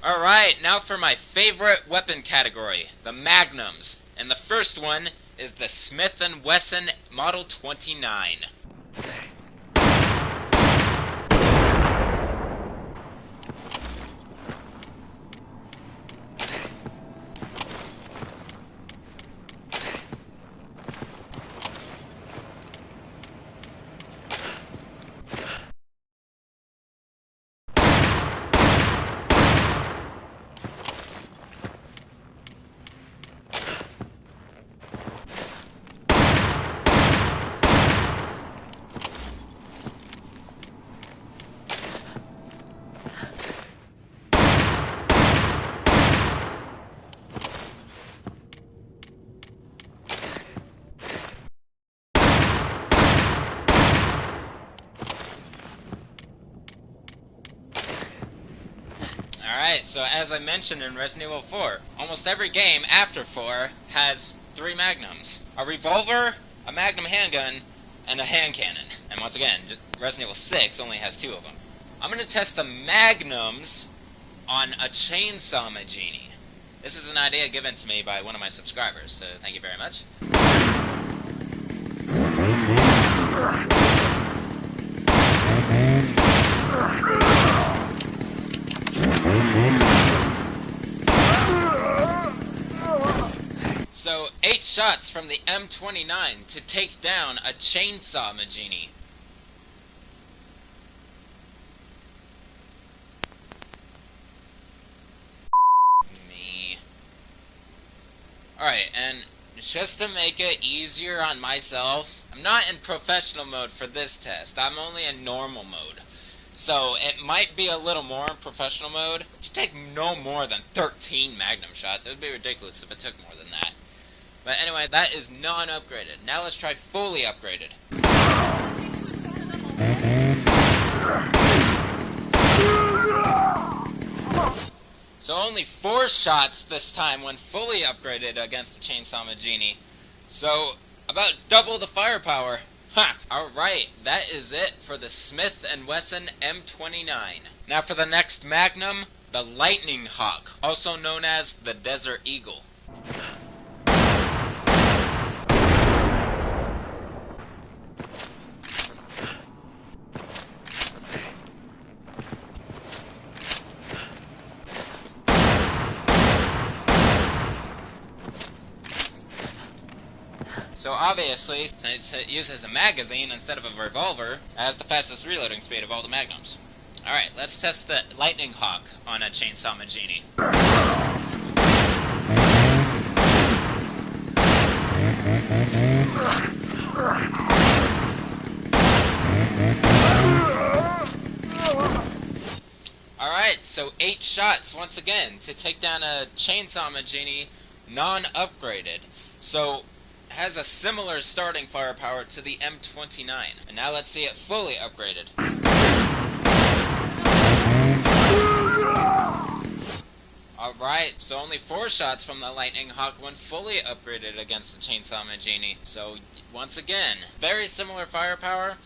Alright, now for my favorite weapon category, the magnums. And the first one is the Smith & Wesson Model 29. Alright, so as I mentioned in Resident Evil 4, almost every game after 4 has 3 magnums. A revolver, a magnum handgun, and a hand cannon. And once again, Resident Evil 6 only has 2 of them. I'm going to test the magnums on a chainsaw Magini. This is an idea given to me by one of my subscribers, so thank you very much. So, 8 shots from the M29 to take down a chainsaw Magini. Me. Alright, and just to make it easier on myself, I'm not in professional mode for this test. I'm only in normal mode. So, it might be a little more in professional mode. It should take no more than 13 magnum shots. It would be ridiculous if it took more than that. But anyway, that is non-upgraded. Now let's try fully upgraded. So only 4 shots this time when fully upgraded against the Chainsaw Magini. So, about double the firepower. Ha! Alright, that is it for the Smith & Wesson M29. Now for the next Magnum, the Lightning Hawk, also known as the Desert Eagle. So obviously, since it uses a magazine instead of a revolver, it has the fastest reloading speed of all the magnums. Alright, let's test the Lightning Hawk on a Chainsaw Magini. Alright, so 8 shots once again to take down a Chainsaw Magini non-upgraded. So has a similar starting firepower to the M29. And now let's see it fully upgraded. Alright, so only 4 shots from the Lightning Hawk when fully upgraded against the Chainsaw Magini. So, once again, very similar firepower,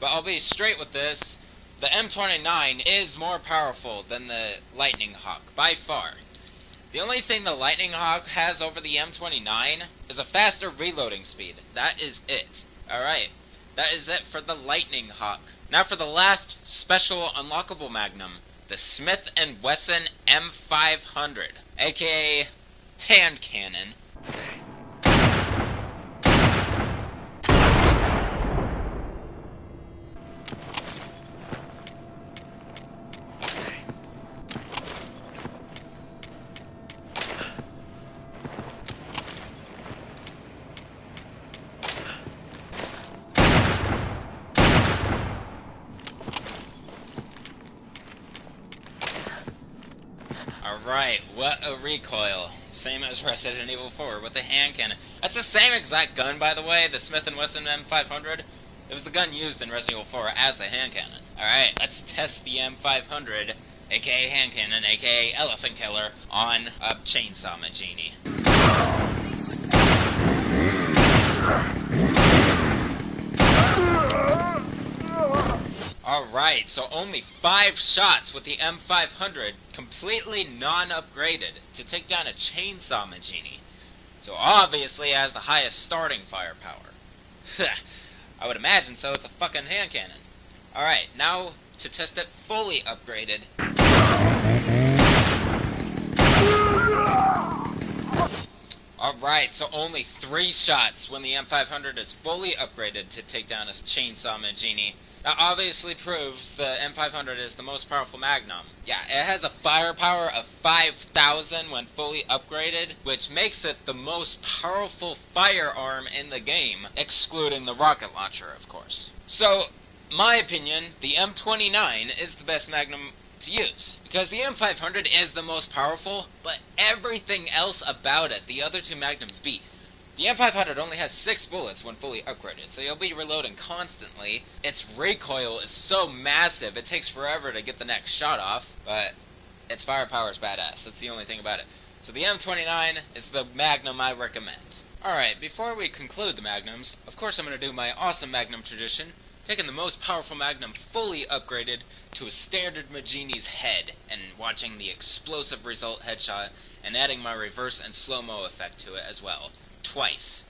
but I'll be straight with this. The M29 is more powerful than the Lightning Hawk, by far. The only thing the Lightning Hawk has over the M29 is a faster reloading speed. That is it. Alright, that is it for the Lightning Hawk. Now for the last special unlockable magnum, the Smith & Wesson M500, aka hand cannon. Alright, what a recoil. Same as Resident Evil 4 with the hand cannon. That's the same exact gun, by the way, the Smith & Wesson M500. It was the gun used in Resident Evil 4 as the hand cannon. Alright, let's test the M500, aka hand cannon, aka elephant killer, on a Chainsaw Magini. Alright, so only 5 shots with the M500, completely non-upgraded, to take down a chainsaw Magini. So obviously it has the highest starting firepower. I would imagine so, it's a fucking hand cannon. Alright, now to test it fully upgraded. Alright, so only 3 shots when the M500 is fully upgraded to take down a chainsaw Magini. That obviously proves the M500 is the most powerful magnum. Yeah, it has a firepower of 5,000 when fully upgraded, which makes it the most powerful firearm in the game, excluding the rocket launcher, of course. So, my opinion, the M29 is the best magnum to use, because the M500 is the most powerful, but everything else about it, the other two magnums beat. The M500 only has 6 bullets when fully upgraded, so you'll be reloading constantly. Its recoil is so massive, it takes forever to get the next shot off, but its firepower is badass. That's the only thing about it. So the M29 is the magnum I recommend. Alright, before we conclude the magnums, of course I'm going to do my awesome magnum tradition, taking the most powerful magnum fully upgraded to a standard Magini's head, and watching the explosive result headshot, and adding my reverse and slow-mo effect to it as well. Twice.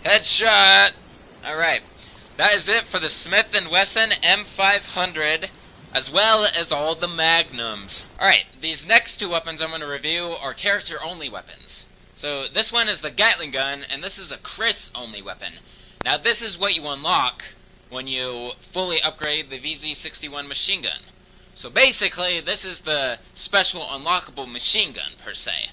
Headshot! Alright, that is it for the Smith & Wesson M500, as well as all the magnums. Alright, these next 2 weapons I'm going to review are character-only weapons. So this one is the Gatling gun, and this is a Chris-only weapon. Now this is what you unlock when you fully upgrade the VZ61 machine gun. So basically, this is the special unlockable machine gun, per se.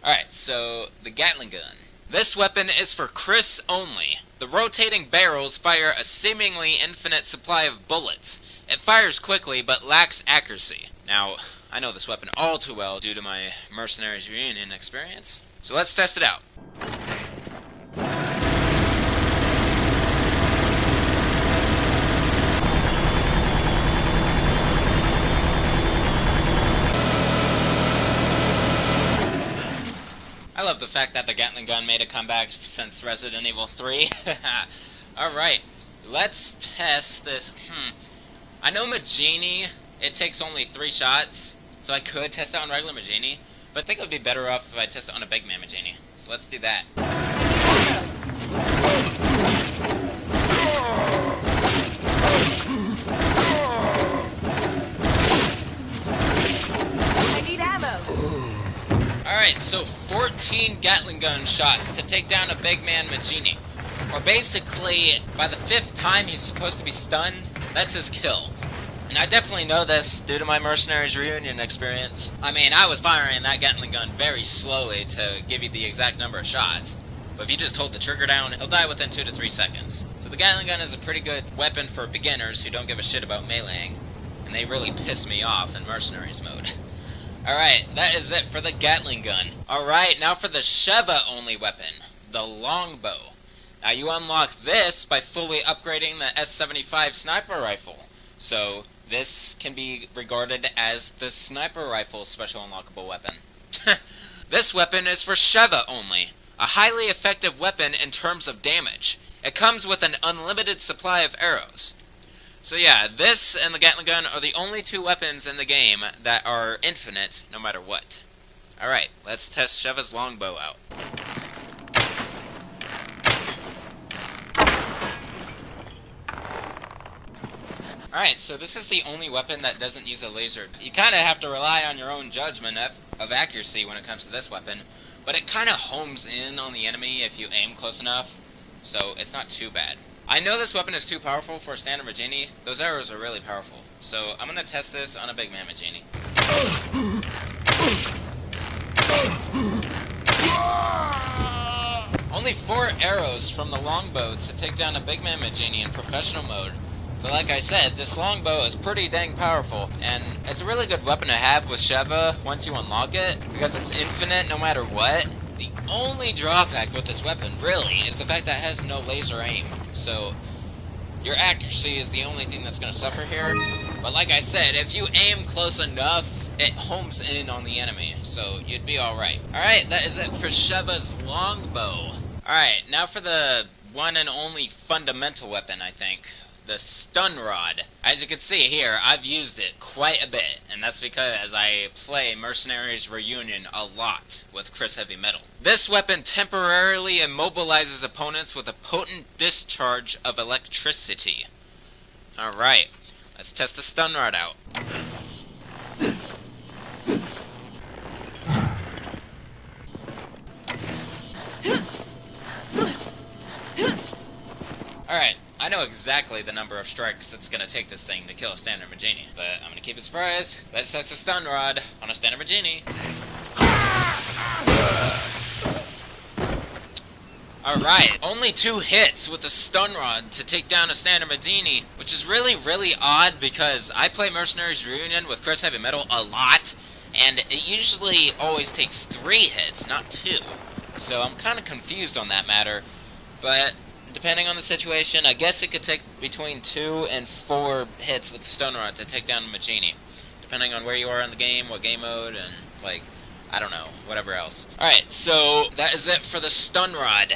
Alright, so the Gatling gun. This weapon is for Chris only. The rotating barrels fire a seemingly infinite supply of bullets. It fires quickly, but lacks accuracy. Now, I know this weapon all too well due to my Mercenaries Reunion experience. So let's test it out. I love the fact that the Gatling gun made a comeback since Resident Evil 3. Alright, let's test this. I know Magini, it takes only 3 shots, so I could test it on regular Magini, but I think it would be better off if I test it on a big man Magini. So let's do that. Alright, so 14 Gatling gun shots to take down a big man Magini. Or basically, by the 5th time he's supposed to be stunned, that's his kill. And I definitely know this due to my Mercenaries Reunion experience. I mean, I was firing that Gatling gun very slowly to give you the exact number of shots. But if you just hold the trigger down, he'll die within 2 to 3 seconds. So the Gatling gun is a pretty good weapon for beginners who don't give a shit about meleeing. And they really piss me off in Mercenaries mode. Alright, that is it for the Gatling gun. Alright, now for the Sheva-only weapon, the Longbow. Now you unlock this by fully upgrading the S75 sniper rifle. So this can be regarded as the sniper rifle special unlockable weapon. This weapon is for Sheva only, a highly effective weapon in terms of damage. It comes with an unlimited supply of arrows. So yeah, this and the Gatling gun are the only 2 weapons in the game that are infinite no matter what. Alright, let's test Sheva's Longbow out. Alright, so this is the only weapon that doesn't use a laser. You kind of have to rely on your own judgment of accuracy when it comes to this weapon, but it kind of homes in on the enemy if you aim close enough, so it's not too bad. I know this weapon is too powerful for a standard Magini. Those arrows are really powerful. So I'm going to test this on a big man Magini. Only 4 arrows from the Longbow to take down a big man Magini in professional mode. So like I said, this Longbow is pretty dang powerful, and it's a really good weapon to have with Sheva once you unlock it, because it's infinite no matter what. The only drawback with this weapon, really, is the fact that it has no laser aim. So, your accuracy is the only thing that's going to suffer here. But like I said, if you aim close enough, it homes in on the enemy, so you'd be alright. Alright, that is it for Sheva's Longbow. Alright, now for the one and only fundamental weapon, I think. The stun rod. As you can see here, I've used it quite a bit, and that's because I play Mercenaries Reunion a lot with Chris Heavy Metal. This weapon temporarily immobilizes opponents with a potent discharge of electricity. Alright, let's test the stun rod out. Alright, I know exactly the number of strikes it's going to take this thing to kill a standard Magini, but I'm going to keep it surprised. Let's test the stun rod on a standard Magini. Alright, only 2 hits with the stun rod to take down a standard Magini, which is really odd because I play Mercenaries Reunion with Chris Heavy Metal a lot, and it usually always takes 3 hits, not 2. So I'm kind of confused on that matter, but depending on the situation, I guess it could take between 2 and 4 hits with the stun rod to take down a Magini, depending on where you are in the game, what game mode, and, like, I don't know, whatever else. Alright, so that is it for the stun rod.